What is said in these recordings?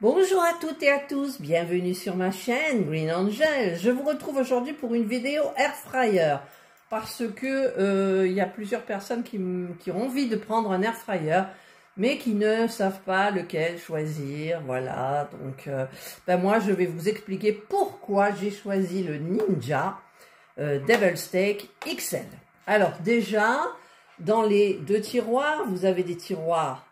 Bonjour à toutes et à tous, bienvenue sur ma chaîne Green Angel. Je vous retrouve aujourd'hui pour une vidéo Air Fryer parce que y a plusieurs personnes qui ont envie de prendre un Air Fryer mais qui ne savent pas lequel choisir. Voilà, donc moi je vais vous expliquer pourquoi j'ai choisi le Ninja Devil Steak XL. Alors déjà, dans les deux tiroirs, vous avez des tiroirs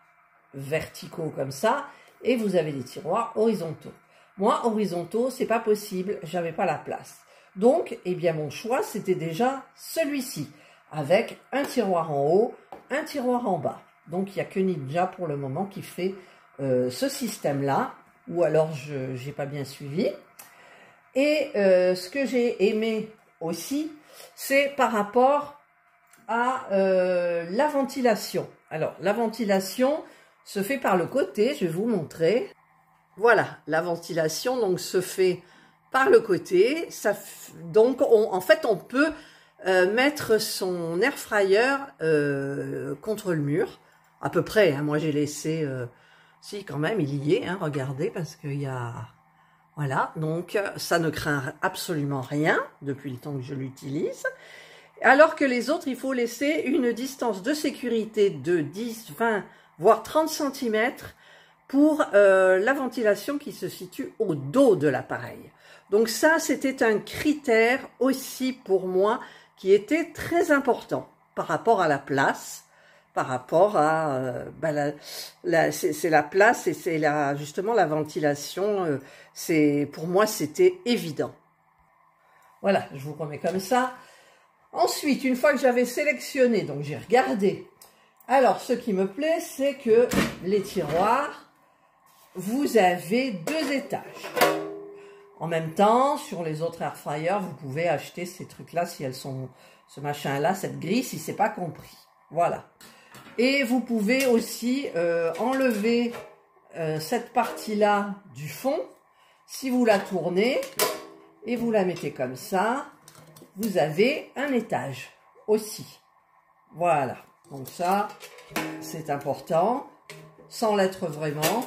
verticaux comme ça, et vous avez des tiroirs horizontaux. Moi, horizontaux, c'est pas possible, j'avais pas la place. Donc, eh bien, mon choix, c'était déjà celui-ci, avec un tiroir en haut, un tiroir en bas. Donc, il n'y a que Ninja pour le moment qui fait ce système-là, ou alors je n'ai pas bien suivi. Et ce que j'ai aimé aussi, c'est par rapport à la ventilation. Alors, la ventilation se fait par le côté, je vais vous montrer. Voilà, la ventilation donc se fait par le côté. Donc, en fait, on peut mettre son air fryer contre le mur, à peu près. Hein, moi, j'ai laissé, si quand même, il y est. Hein, regardez, parce qu'il y a, voilà. Donc, ça ne craint absolument rien depuis le temps que je l'utilise. Alors que les autres, il faut laisser une distance de sécurité de 10, 20, voire 30 cm pour la ventilation qui se situe au dos de l'appareil. Donc ça, c'était un critère aussi pour moi qui était très important par rapport à la place, par rapport à c'est la place et c'est justement la ventilation. Pour moi, c'était évident. Voilà, je vous remets comme ça. Ensuite, une fois que j'avais sélectionné, donc j'ai regardé. Alors, ce qui me plaît, c'est que les tiroirs, vous avez 2 étages. En même temps, sur les autres air fryers, vous pouvez acheter ces trucs-là si elles sont, ce machin-là, cette grille, si c'est pas compris. Voilà. Et vous pouvez aussi enlever cette partie-là du fond. Si vous la tournez et vous la mettez comme ça, vous avez un étage aussi. Voilà. Donc ça, c'est important, sans l'être vraiment,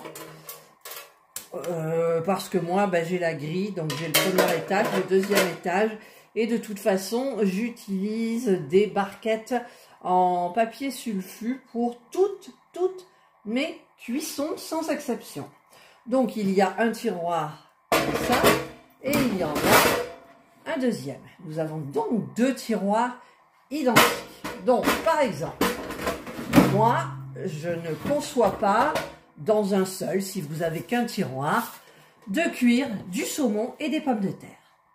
parce que moi, j'ai la grille, donc j'ai le premier étage, le deuxième étage, et de toute façon, j'utilise des barquettes en papier sulfu pour toutes mes cuissons, sans exception. Donc, il y a un tiroir comme ça, et il y en a un deuxième. Nous avons donc 2 tiroirs identiques. Donc, par exemple, moi, je ne conçois pas dans un seul, si vous avez qu'un tiroir, de cuire du saumon et des pommes de terre.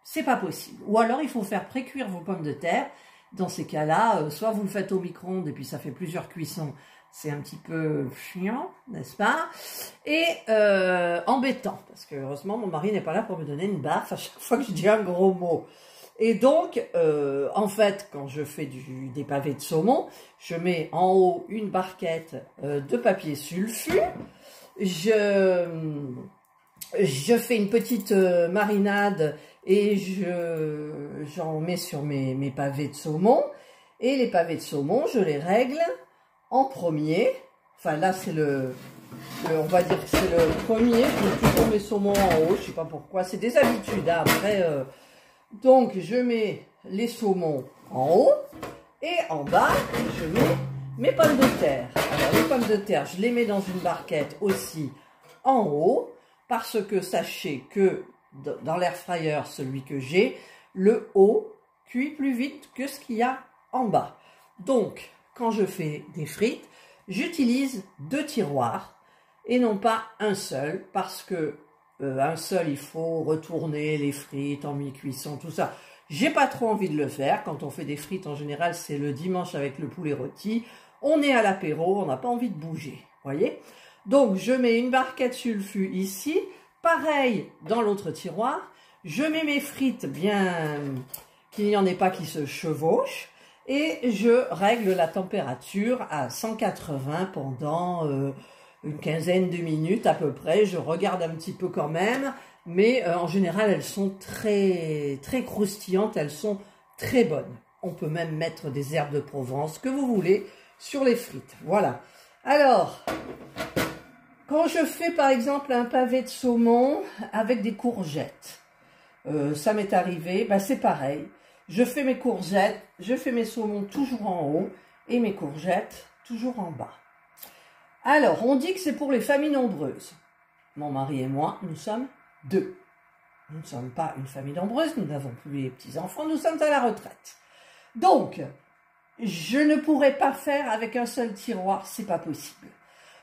C'est pas possible. Ou alors, il faut faire pré-cuire vos pommes de terre. Dans ces cas-là, soit vous le faites au micro-ondes et puis ça fait plusieurs cuissons. C'est un petit peu chiant, n'est-ce pas? Et embêtant, parce que heureusement, mon mari n'est pas là pour me donner une baffe à chaque fois que je dis un gros mot. Et donc, en fait, quand je fais des pavés de saumon, je mets en haut une barquette de papier sulfu. Je fais une petite marinade et j'en mets sur mes pavés de saumon. Et les pavés de saumon, je les règle en premier. Enfin, là, c'est on va dire que c'est le premier. Je mets toujours mes saumons en haut. Je sais pas pourquoi. C'est des habitudes. Hein. Après... donc, je mets les saumons en haut et en bas, je mets mes pommes de terre. Alors, les pommes de terre, je les mets dans une barquette aussi en haut parce que sachez que dans l'air fryer, celui que j'ai, le haut cuit plus vite que ce qu'il y a en bas. Donc, quand je fais des frites, j'utilise 2 tiroirs et non pas un seul parce que un seul, il faut retourner les frites en mi-cuisson, tout ça. J'ai pas trop envie de le faire. Quand on fait des frites, en général, c'est le dimanche avec le poulet rôti. On est à l'apéro, on n'a pas envie de bouger, voyez. Donc, je mets une barquette sulfu ici. Pareil, dans l'autre tiroir. Je mets mes frites bien qu'il n'y en ait pas qui se chevauchent. Et je règle la température à 180 pendant... une quinzaine de minutes à peu près, je regarde un petit peu quand même, mais en général elles sont très croustillantes, elles sont très bonnes. On peut même mettre des herbes de Provence, que vous voulez, sur les frites. Voilà. Alors, Quand je fais par exemple un pavé de saumon avec des courgettes, ça m'est arrivé, bah, c'est pareil. Je fais mes courgettes, je fais mes saumons toujours en haut et mes courgettes toujours en bas. Alors, on dit que c'est pour les familles nombreuses. Mon mari et moi, nous sommes 2. Nous ne sommes pas une famille nombreuse, nous n'avons plus les petits-enfants, nous sommes à la retraite. Donc, je ne pourrais pas faire avec un seul tiroir, c'est pas possible.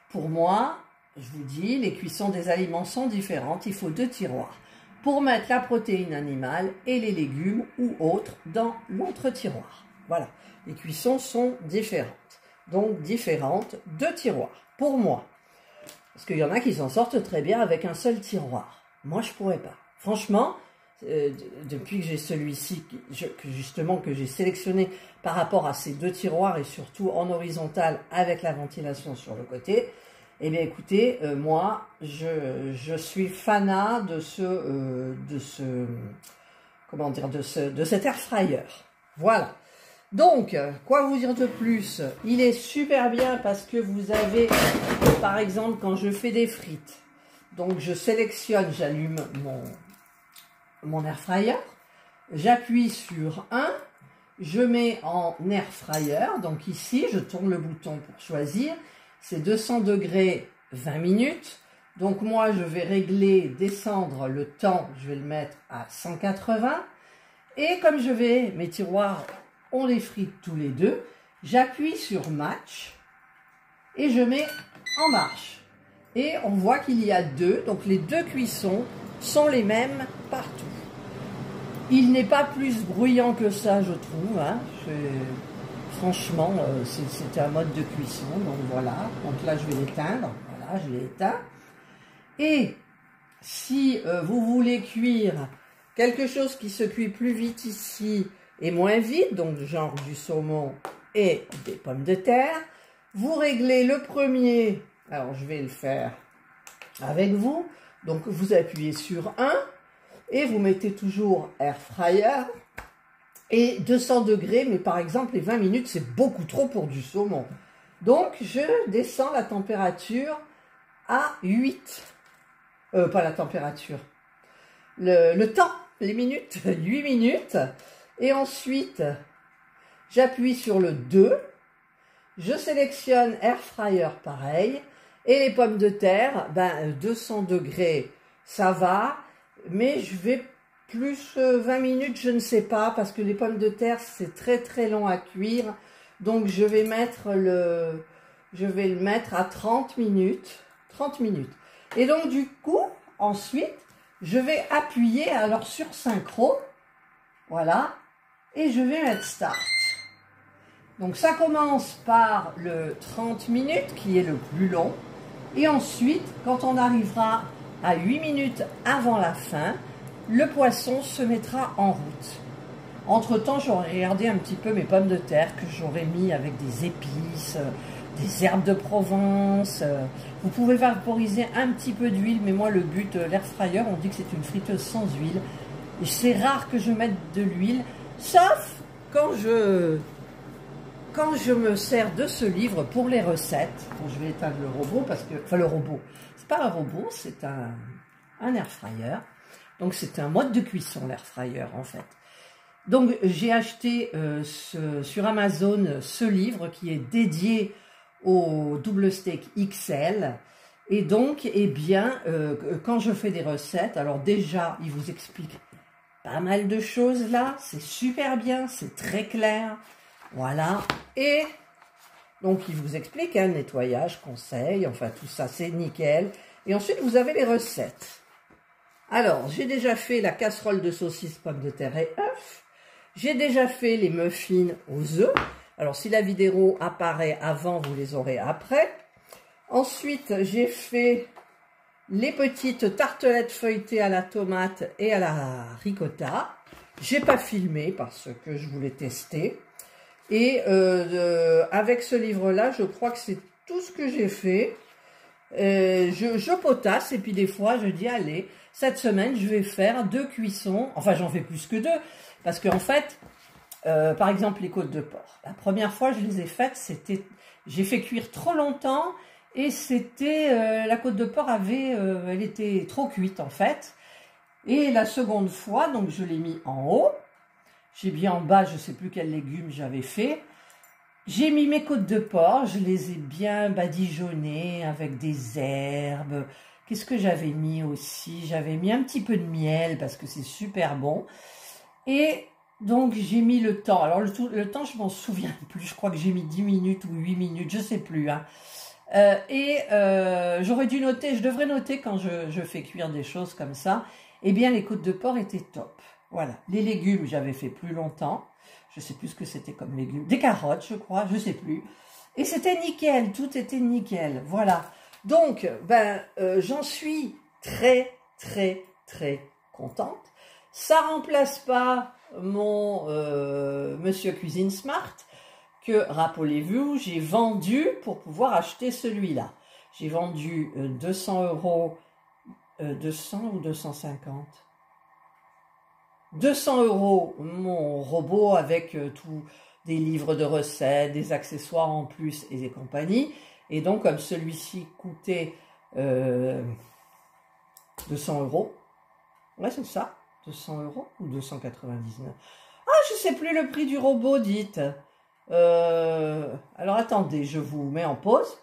Pour moi, je vous dis, les cuissons des aliments sont différentes, il faut 2 tiroirs pour mettre la protéine animale et les légumes ou autres dans l'autre tiroir. Voilà, les cuissons sont différentes. Donc, différentes, 2 tiroirs, pour moi. Parce qu'il y en a qui s'en sortent très bien avec un seul tiroir. Moi, je pourrais pas. Franchement, depuis que j'ai celui-ci, que j'ai sélectionné par rapport à ces 2 tiroirs et surtout en horizontal avec la ventilation sur le côté, eh bien écoutez, moi, je suis fanat de cet air fryer. Voilà. Donc, quoi vous dire de plus? Il est super bien parce que vous avez, par exemple, quand je fais des frites, donc je sélectionne, j'allume mon air fryer, j'appuie sur 1, je mets en air fryer, donc ici, je tourne le bouton pour choisir, c'est 200 degrés 20 minutes, donc moi je vais régler, descendre le temps, je vais le mettre à 180, et comme mes tiroirs, on les frite tous les 2, j'appuie sur match, et je mets en marche. Et on voit qu'il y a 2, donc les 2 cuissons sont les mêmes partout. Il n'est pas plus bruyant que ça, je trouve. Hein. Franchement, c'est un mode de cuisson, donc voilà. Donc là, je vais l'éteindre. Voilà, je l'ai éteint. Et si vous voulez cuire quelque chose qui se cuit plus vite ici et moins vite, donc genre du saumon et des pommes de terre, vous réglez le premier. Alors, je vais le faire avec vous. Donc, vous appuyez sur 1 et vous mettez toujours air fryer et 200 degrés. Mais par exemple, les 20 minutes, c'est beaucoup trop pour du saumon. Donc, je descends la température à 8. Pas la température. Le temps, les minutes, 8 minutes. Et ensuite, j'appuie sur le 2. Je sélectionne air fryer pareil. Et les pommes de terre, 200 degrés, ça va. Mais je vais plus 20 minutes, je ne sais pas. Parce que les pommes de terre, c'est très très long à cuire. Donc je vais le mettre à 30 minutes. 30 minutes. Et donc du coup, ensuite, je vais appuyer alors sur synchro. Voilà. Et je vais mettre start. Donc ça commence par le 30 minutes qui est le plus long. Et ensuite, quand on arrivera à 8 minutes avant la fin, le poisson se mettra en route. Entre-temps, j'aurais regardé un petit peu mes pommes de terre que j'aurais mis avec des épices, des herbes de Provence. Vous pouvez vaporiser un petit peu d'huile, mais moi le but, l'air fryer, on dit que c'est une friteuse sans huile. Et c'est rare que je mette de l'huile, sauf quand je me sers de ce livre pour les recettes. Bon, je vais éteindre le robot parce que, enfin le robot, c'est pas un robot, c'est un air fryer. Donc c'est un mode de cuisson, l'air fryer en fait. Donc j'ai acheté sur Amazon ce livre qui est dédié au double steak XL. Et donc, eh bien, quand je fais des recettes, alors déjà, il vous explique pas mal de choses là. C'est super bien, c'est très clair. Voilà. Et donc, il vous explique un nettoyage, conseil, enfin tout ça, c'est nickel. Et ensuite, vous avez les recettes. Alors, j'ai déjà fait la casserole de saucisses, pommes de terre et œufs. J'ai déjà fait les muffins aux œufs. Alors, si la vidéo apparaît avant, vous les aurez après. Ensuite, j'ai fait les petites tartelettes feuilletées à la tomate et à la ricotta. J'ai pas filmé parce que je voulais tester. Et avec ce livre-là, je crois que c'est tout ce que j'ai fait. Je potasse et puis des fois, je dis, allez, cette semaine, je vais faire 2 cuissons. Enfin, j'en fais plus que 2. Parce qu'en fait, par exemple, les côtes de porc. La première fois, je les ai faites, j'ai fait cuire trop longtemps Et c'était, la côte de porc elle était trop cuite en fait. Et la seconde fois, donc je l'ai mis en haut. J'ai mis en bas, je ne sais plus quels légumes j'avais fait. J'ai mis mes côtes de porc, je les ai bien badigeonnées avec des herbes. Qu'est-ce que j'avais mis aussi? J'avais mis un petit peu de miel parce que c'est super bon. Et donc j'ai mis le temps. Alors le temps, je m'en souviens plus. Je crois que j'ai mis 10 minutes ou 8 minutes, je ne sais plus. Hein. J'aurais dû noter, je devrais noter quand je fais cuire des choses comme ça. Eh bien, les côtes de porc étaient top. Voilà. Les légumes, j'avais fait plus longtemps. Je sais plus ce que c'était comme légumes. Des carottes, je crois, je sais plus. Et c'était nickel, tout était nickel. Voilà. Donc, j'en suis très, très, très contente. Ça remplace pas mon Monsieur Cuisine Smart que, rappelez-vous, j'ai vendu pour pouvoir acheter celui-là. J'ai vendu 200 €, 200 ou 250 200 € mon robot avec tous des livres de recettes, des accessoires en plus et des compagnies. Et donc, comme celui-ci coûtait 200 €, ouais, c'est ça, 200 € ou 299. Ah, je sais plus le prix du robot, dites. Alors, attendez, je vous mets en pause.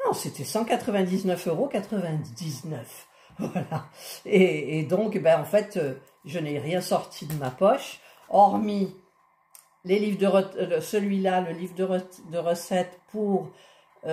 Non, c'était 199,99 €. Voilà. Et donc, en fait, je n'ai rien sorti de ma poche, hormis les livres de celui-là, le livre de recettes pour qui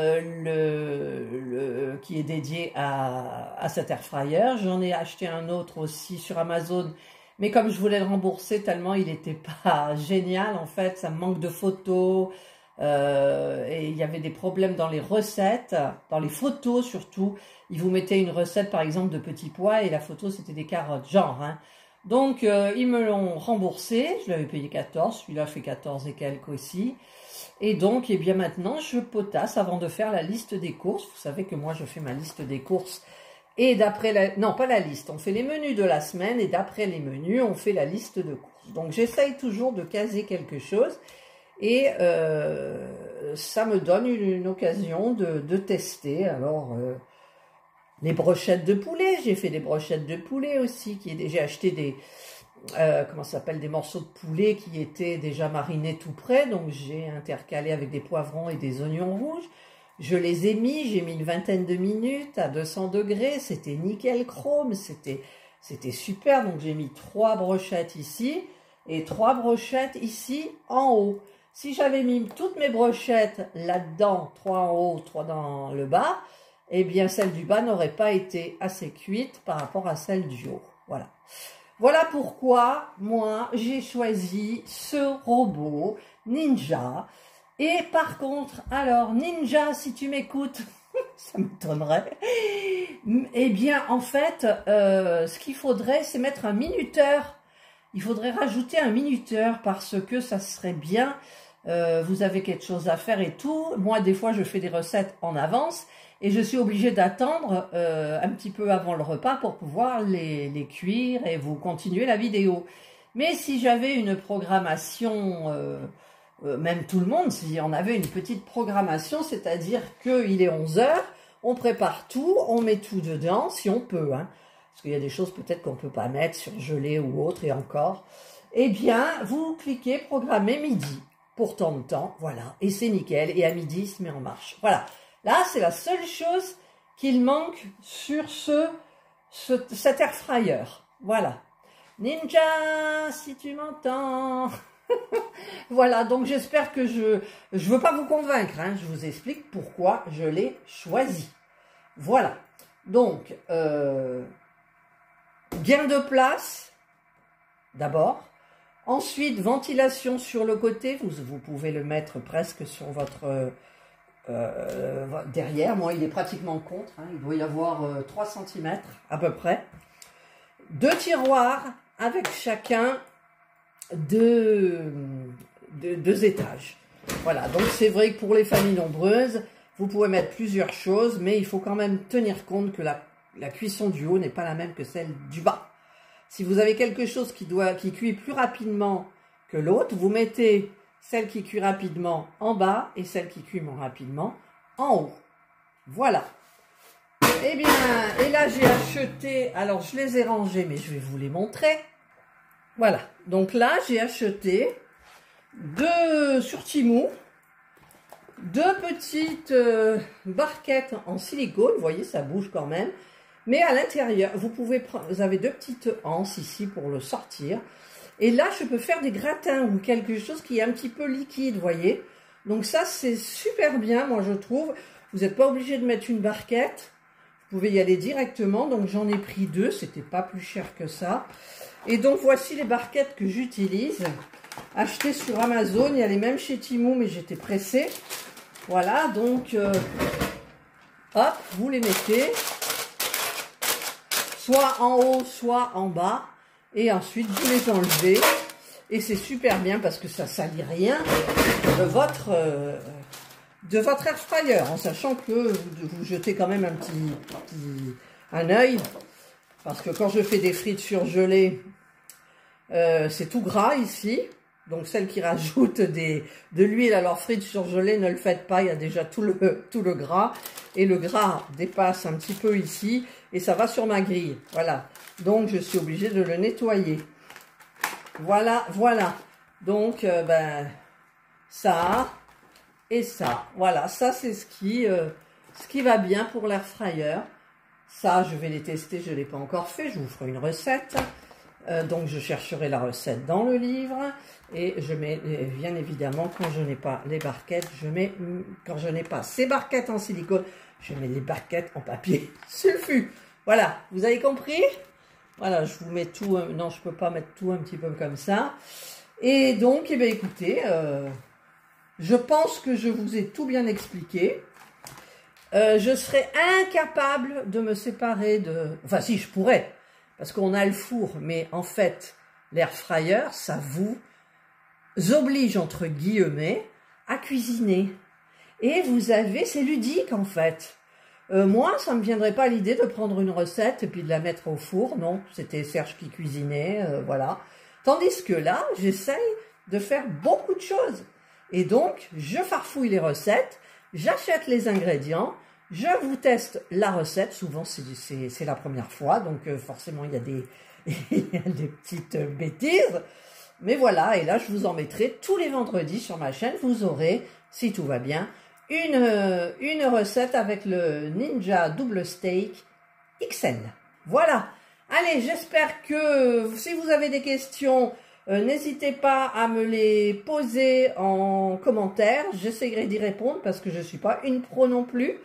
est dédié à cet air fryer. J'en ai acheté un autre aussi sur Amazon, mais comme je voulais le rembourser tellement il n'était pas génial, en fait, ça me manque de photos. Et il y avait des problèmes dans les recettes, dans les photos surtout. Ils vous mettaient une recette par exemple de petits pois et la photo c'était des carottes, genre. Hein. Donc ils me l'ont remboursé, je l'avais payé 14, celui-là fait 14 et quelques aussi. Et donc, eh bien maintenant, je potasse avant de faire la liste des courses. Vous savez que moi je fais ma liste des courses. Et d'après non pas la liste, on fait les menus de la semaine et d'après les menus, on fait la liste de courses. Donc j'essaye toujours de caser quelque chose. Et ça me donne une occasion de tester. Alors, les brochettes de poulet, j'ai fait des brochettes de poulet aussi. J'ai acheté des, comment ça s'appelle, des morceaux de poulet qui étaient déjà marinés tout prêts. Donc, j'ai intercalé avec des poivrons et des oignons rouges. Je les ai mis, j'ai mis une vingtaine de minutes à 200 degrés. C'était nickel chrome, c'était super. Donc, j'ai mis 3 brochettes ici et 3 brochettes ici en haut. Si j'avais mis toutes mes brochettes là-dedans, 3 en haut, 3 dans le bas, eh bien celle du bas n'aurait pas été assez cuite par rapport à celle du haut. Voilà. Voilà pourquoi moi j'ai choisi ce robot Ninja. Et par contre, alors Ninja, si tu m'écoutes, ça m'étonnerait. Eh bien en fait, ce qu'il faudrait, c'est mettre un minuteur. Il faudrait rajouter un minuteur parce que ça serait bien. Vous avez quelque chose à faire et tout. Moi, des fois, je fais des recettes en avance et je suis obligée d'attendre un petit peu avant le repas pour pouvoir les cuire et vous continuer la vidéo. Mais si j'avais une programmation, même tout le monde, si on avait une petite programmation, c'est-à-dire qu'il est 11 h, on prépare tout, on met tout dedans, si on peut, hein, parce qu'il y a des choses peut-être qu'on ne peut pas mettre, surgelées ou autre, et encore, eh bien, vous cliquez « Programmer midi ». Pour tant de temps, voilà, et c'est nickel, et à midi, il se met en marche. Voilà, là, c'est la seule chose qu'il manque sur cet air fryer. Voilà. Ninja, si tu m'entends. Voilà, donc j'espère que je veux pas vous convaincre, hein, je vous explique pourquoi je l'ai choisi. Voilà, donc, gain de place, d'abord. Ensuite, ventilation sur le côté, vous pouvez le mettre presque sur votre derrière. Moi, il est pratiquement contre, hein, il doit y avoir 3 cm à peu près. 2 tiroirs avec chacun 2 étages. Voilà, donc c'est vrai que pour les familles nombreuses, vous pouvez mettre plusieurs choses, mais il faut quand même tenir compte que la cuisson du haut n'est pas la même que celle du bas. Si vous avez quelque chose qui cuit plus rapidement que l'autre, vous mettez celle qui cuit rapidement en bas et celle qui cuit moins rapidement en haut. Voilà. Eh bien, et là j'ai acheté, alors je les ai rangés, mais je vais vous les montrer. Voilà, donc là j'ai acheté sur Temu, deux petites barquettes en silicone, vous voyez ça bouge quand même. Mais à l'intérieur, vous avez deux petites anses ici pour le sortir. Et là, je peux faire des gratins ou quelque chose qui est un petit peu liquide, vous voyez. Donc ça, c'est super bien, moi je trouve. Vous n'êtes pas obligé de mettre une barquette. Vous pouvez y aller directement. Donc j'en ai pris deux, c'était pas plus cher que ça. Et donc voici les barquettes que j'utilise. Achetées sur Amazon, il y a les mêmes chez Temu, mais j'étais pressée. Voilà, donc hop, vous les mettez. Soit en haut, soit en bas. Et ensuite, vous les enlevez. Et c'est super bien parce que ça ne salit rien de votre air fryer. En sachant que vous jetez quand même un œil. Parce que quand je fais des frites surgelées, c'est tout gras ici. Donc celles qui rajoutent de l'huile à leurs frites surgelées, ne le faites pas. Il y a déjà tout le gras. Et le gras dépasse un petit peu ici. Et ça va sur ma grille. Voilà. Donc je suis obligée de le nettoyer. Voilà, voilà. Donc ça et ça. Voilà, ça c'est ce qui va bien pour l'air fryer. Ça, je vais les tester, je ne l'ai pas encore fait. Je vous ferai une recette. Donc je chercherai la recette dans le livre. Et je mets, bien évidemment, quand je n'ai pas les barquettes, quand je n'ai pas ces barquettes en silicone, je mets les barquettes en papier sulfu. Voilà, vous avez compris? Voilà, je vous mets tout, non, je ne peux pas mettre tout un petit peu comme ça. Et donc, eh bien, écoutez, je pense que je vous ai tout bien expliqué. Je serais incapable de me séparer de... Enfin, si, je pourrais, parce qu'on a le four, mais en fait, l'air fryer, ça vous oblige, entre guillemets, à cuisiner. Et vous avez... C'est ludique, en fait. Moi, ça ne me viendrait pas à l'idée de prendre une recette et puis de la mettre au four. Non, c'était Serge qui cuisinait, voilà. Tandis que là, j'essaye de faire beaucoup de choses. Et donc, je farfouille les recettes, j'achète les ingrédients, je vous teste la recette. Souvent, c'est la première fois, donc forcément, il y a des petites bêtises. Mais voilà, et là, je vous en mettrai tous les vendredis sur ma chaîne. Vous aurez, si tout va bien, une recette avec le Ninja Double Steak XL. Voilà. Allez, j'espère que si vous avez des questions, n'hésitez pas à me les poser en commentaire. J'essaierai d'y répondre parce que je ne suis pas une pro non plus.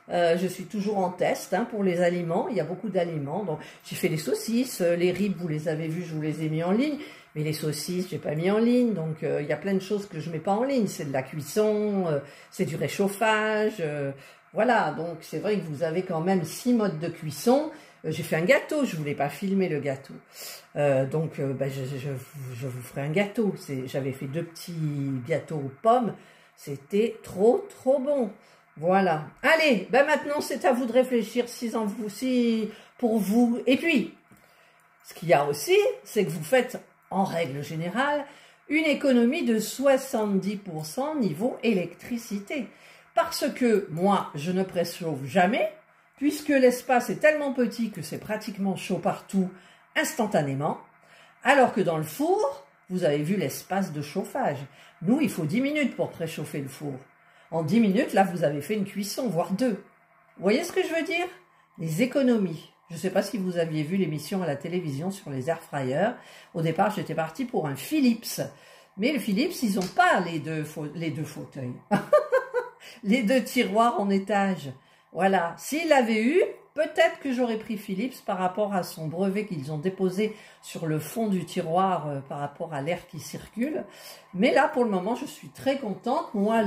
Je suis toujours en test pour les aliments. Il y a beaucoup d'aliments. Donc, j'ai fait les saucisses, les ribs, vous les avez vus, je vous les ai mis en ligne. Mais les saucisses, j'ai pas mis en ligne. Donc, il y a plein de choses que je mets pas en ligne. C'est de la cuisson, c'est du réchauffage. Voilà, donc c'est vrai que vous avez quand même 6 modes de cuisson. J'ai fait un gâteau, je voulais pas filmer le gâteau. Je vous ferai un gâteau. J'avais fait 2 petits gâteaux aux pommes. C'était trop bon. Voilà. Allez, maintenant c'est à vous de réfléchir si pour vous. Et puis, ce qu'il y a aussi, c'est que vous faites, en règle générale, une économie de 70% niveau électricité. Parce que moi, je ne préchauffe jamais, puisque l'espace est tellement petit que c'est pratiquement chaud partout instantanément, alors que dans le four, vous avez vu l'espace de chauffage. Nous, il faut 10 minutes pour préchauffer le four. En 10 minutes, là, vous avez fait une cuisson, voire 2. Vous voyez ce que je veux dire? Les économies. Je ne sais pas si vous aviez vu l'émission à la télévision sur les air fryers. Au départ, j'étais partie pour un Philips. Mais le Philips, ils n'ont pas les deux fauteuils. Les 2 tiroirs en étage. Voilà. S'ils l'avaient eu, peut-être que j'aurais pris Philips par rapport à son brevet qu'ils ont déposé sur le fond du tiroir par rapport à l'air qui circule. Mais là, pour le moment, je suis très contente. Moi,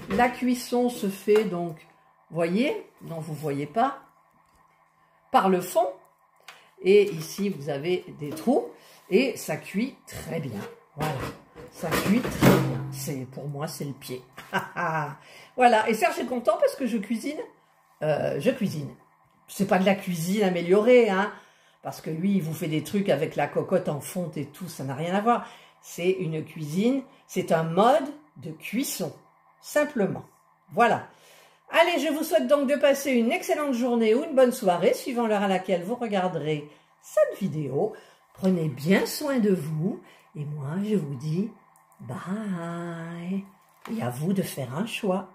la cuisson se fait donc, voyez, non, vous ne voyez pas, par le fond. Et ici, vous avez des trous et ça cuit très bien. Voilà, ça cuit très bien. Pour moi, c'est le pied. Voilà, et Serge est content parce que je cuisine. Je cuisine. C'est pas de la cuisine améliorée, hein, parce que lui, il vous fait des trucs avec la cocotte en fonte et tout, ça n'a rien à voir. C'est une cuisine, c'est un mode de cuisson, simplement. Voilà. Allez, je vous souhaite donc de passer une excellente journée ou une bonne soirée, suivant l'heure à laquelle vous regarderez cette vidéo. Prenez bien soin de vous et moi je vous dis bye. Et à vous de faire un choix.